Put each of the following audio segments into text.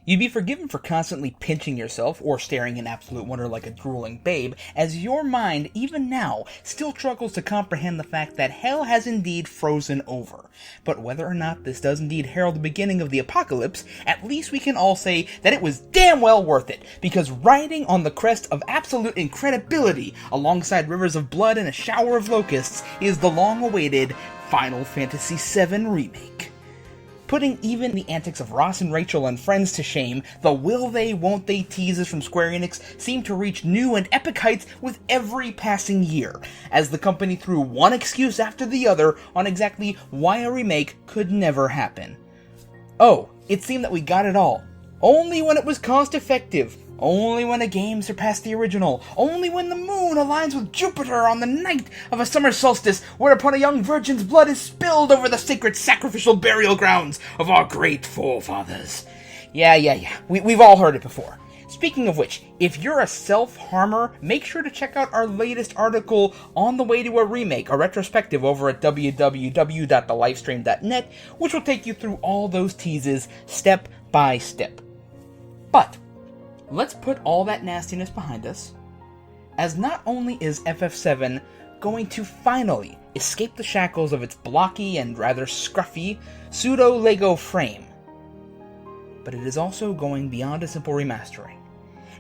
You'd be forgiven for constantly pinching yourself or staring in absolute wonder like a drooling babe, as your mind, even now, still struggles to comprehend the fact that hell has indeed frozen over. But whether or not this does indeed herald the beginning of the apocalypse, at least we can all say that it was damn well worth it, because riding on the crest of absolute incredibility alongside rivers of blood and a shower of locusts is the long-awaited Final Fantasy VII Remake. Putting even the antics of Ross and Rachel and friends to shame, the will they, won't they teases from Square Enix seem to reach new and epic heights with every passing year, as the company threw one excuse after the other on exactly why a remake could never happen. Oh, it seemed that we got it all. Only when it was cost-effective. Only when a game surpassed the original. Only when the moon aligns with Jupiter on the night of a summer solstice, whereupon a young virgin's blood is spilled over the sacred sacrificial burial grounds of our great forefathers. Yeah. We've all heard it before. Speaking of which, if you're a self-harmer, make sure to check out our latest article on the way to a remake, a retrospective over at www.thelifestream.net, which will take you through all those teases step by step. But let's put all that nastiness behind us, as not only is FF7 going to finally escape the shackles of its blocky and rather scruffy pseudo-Lego frame, but it is also going beyond a simple remastering.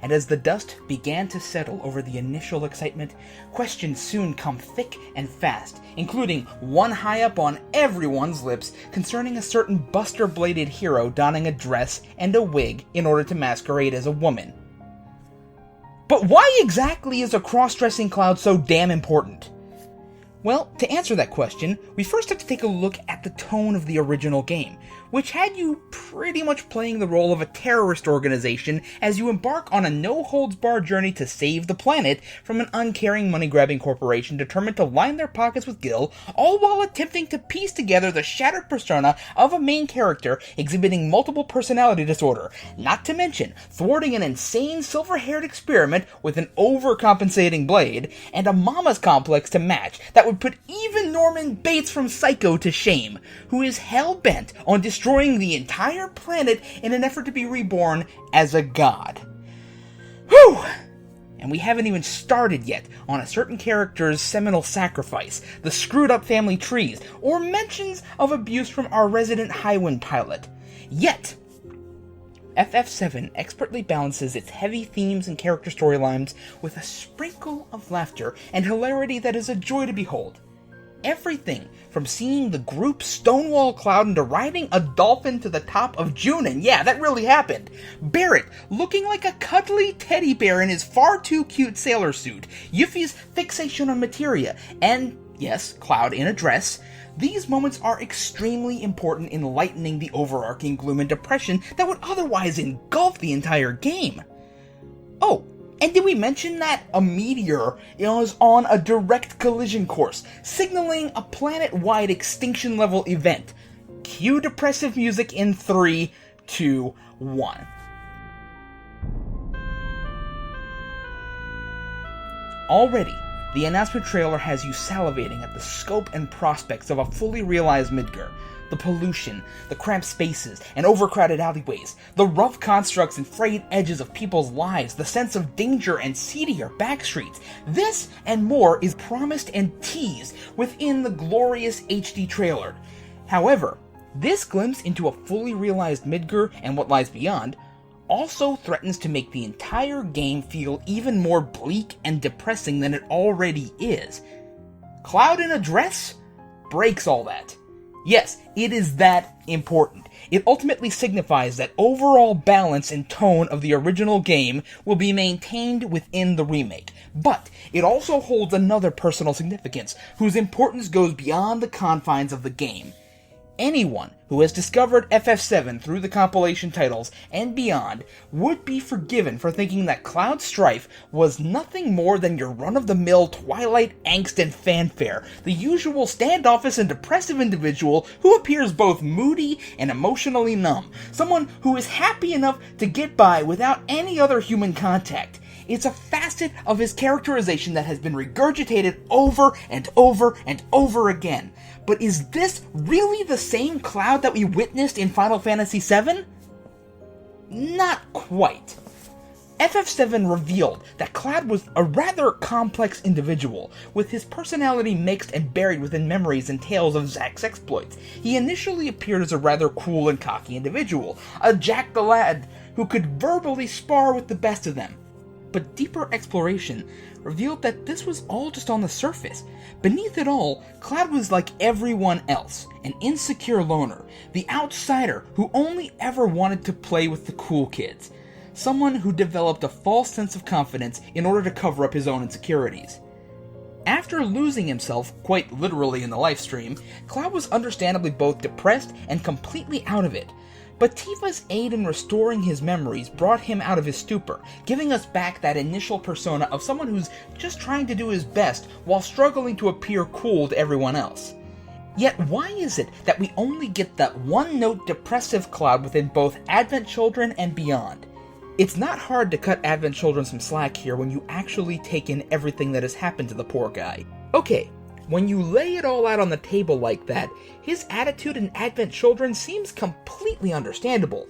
And as the dust began to settle over the initial excitement, questions soon come thick and fast, including one high up on everyone's lips concerning a certain buster-bladed hero donning a dress and a wig in order to masquerade as a woman. But why exactly is a cross-dressing Cloud so damn important? Well, to answer that question, we first have to take a look at the tone of the original game, which had you pretty much playing the role of a terrorist organization as you embark on a no-holds-barred journey to save the planet from an uncaring money-grabbing corporation determined to line their pockets with Gil, all while attempting to piece together the shattered persona of a main character exhibiting multiple personality disorder, not to mention thwarting an insane silver-haired experiment with an overcompensating blade, and a mama's complex to match that would put even Norman Bates from Psycho to shame, who is hell-bent on destroying the entire planet in an effort to be reborn as a god. Whew! And we haven't even started yet on a certain character's seminal sacrifice, the screwed-up family trees, or mentions of abuse from our resident Highwind pilot. Yet, FF7 expertly balances its heavy themes and character storylines with a sprinkle of laughter and hilarity that is a joy to behold. Everything from seeing the group stonewall Cloud into riding a dolphin to the top of Junin, yeah, that really happened, Barrett looking like a cuddly teddy bear in his far too cute sailor suit, Yuffie's fixation on materia, and, yes, Cloud in a dress. These moments are extremely important in lightening the overarching gloom and depression that would otherwise engulf the entire game. Oh, and did we mention that a meteor is on a direct collision course, signaling a planet-wide extinction-level event? Cue depressive music in 3, 2, 1. Already, the announcement trailer has you salivating at the scope and prospects of a fully realized Midgar. The pollution, the cramped spaces and overcrowded alleyways, the rough constructs and frayed edges of people's lives, the sense of danger and seedier backstreets. This and more is promised and teased within the glorious HD trailer. However, this glimpse into a fully realized Midgar and what lies beyond also threatens to make the entire game feel even more bleak and depressing than it already is. Cloud in a dress breaks all that. Yes, it is that important. It ultimately signifies that overall balance and tone of the original game will be maintained within the remake. But it also holds another personal significance, whose importance goes beyond the confines of the game. Anyone who has discovered FF7 through the compilation titles and beyond would be forgiven for thinking that Cloud Strife was nothing more than your run-of-the-mill Twilight angst and fanfare, the usual standoffish and depressive individual who appears both moody and emotionally numb, someone who is happy enough to get by without any other human contact. It's a facet of his characterization that has been regurgitated over and over and over again. But is this really the same Cloud that we witnessed in Final Fantasy VII? not quite. FF7 revealed that Cloud was a rather complex individual, with his personality mixed and buried within memories and tales of Zack's exploits. He initially appeared as a rather cool and cocky individual, a Jack the Lad who could verbally spar with the best of them. But deeper exploration revealed that this was all just on the surface. Beneath it all, Cloud was like everyone else, an insecure loner, the outsider who only ever wanted to play with the cool kids. Someone who developed a false sense of confidence in order to cover up his own insecurities. After losing himself, quite literally in the Lifestream, Cloud was understandably both depressed and completely out of it. But Tifa's aid in restoring his memories brought him out of his stupor, giving us back that initial persona of someone who's just trying to do his best while struggling to appear cool to everyone else. Yet why is it that we only get that one-note depressive Cloud within both Advent Children and beyond? It's not hard to cut Advent Children some slack here when you actually take in everything that has happened to the poor guy. Okay, when you lay it all out on the table like that, his attitude in Advent Children seems completely understandable,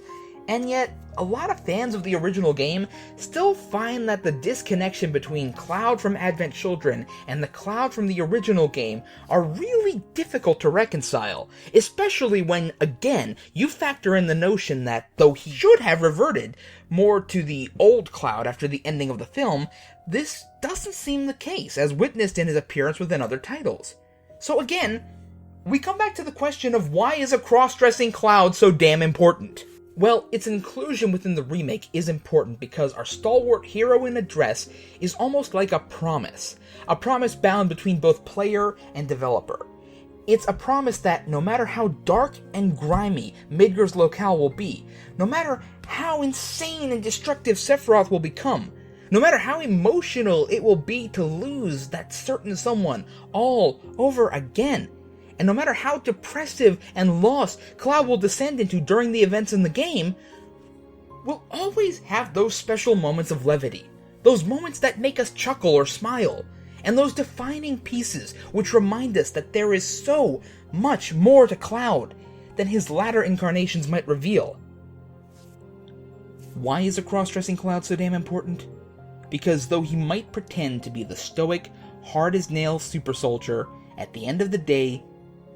and yet a lot of fans of the original game still find that the disconnection between Cloud from Advent Children and the Cloud from the original game are really difficult to reconcile, especially when, again, you factor in the notion that, though he should have reverted more to the old Cloud after the ending of the film, this doesn't seem the case, as witnessed in his appearance within other titles. So again, we come back to the question of why is a cross-dressing Cloud so damn important? Well, its inclusion within the remake is important because our stalwart hero in a dress is almost like a promise bound between both player and developer. It's a promise that no matter how dark and grimy Midgar's locale will be, no matter how insane and destructive Sephiroth will become, no matter how emotional it will be to lose that certain someone all over again, and no matter how depressive and lost Cloud will descend into during the events in the game, we'll always have those special moments of levity, those moments that make us chuckle or smile, and those defining pieces which remind us that there is so much more to Cloud than his latter incarnations might reveal. Why is a cross-dressing Cloud so damn important? Because though he might pretend to be the stoic, hard-as-nails super soldier, at the end of the day,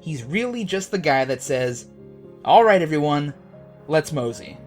he's really just the guy that says, "Alright everyone, let's mosey."